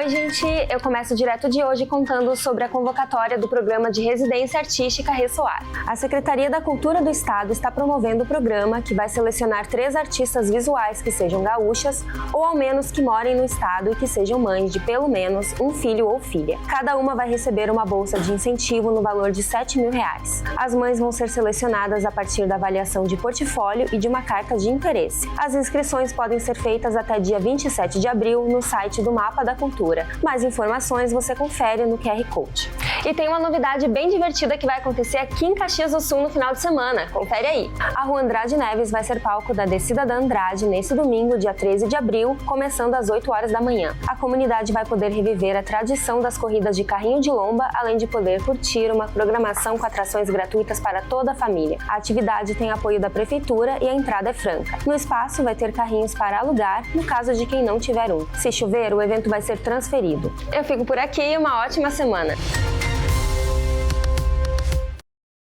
Oi, gente! Eu começo direto de hoje contando sobre a convocatória do Programa de Residência Artística Ressoar. A Secretaria da Cultura do Estado está promovendo o programa que vai selecionar 3 artistas visuais que sejam gaúchas ou ao menos que morem no estado e que sejam mães de pelo menos um filho ou filha. Cada uma vai receber uma bolsa de incentivo no valor de R$7 mil. As mães vão ser selecionadas a partir da avaliação de portfólio e de uma carta de interesse. As inscrições podem ser feitas até dia 27 de abril no site do Mapa da Cultura. Mais informações você confere no QR Code. E tem uma novidade bem divertida que vai acontecer aqui em Caxias do Sul no final de semana. Confere aí! A Rua Andrade Neves vai ser palco da Descida da Andrade nesse domingo, dia 13 de abril, começando às 8 horas da manhã. A comunidade vai poder reviver a tradição das corridas de carrinho de lomba, além de poder curtir uma programação com atrações gratuitas para toda a família. A atividade tem apoio da Prefeitura e a entrada é franca. No espaço vai ter carrinhos para alugar, no caso de quem não tiver um. Se chover, o evento vai ser transferido. Eu fico por aqui e uma ótima semana!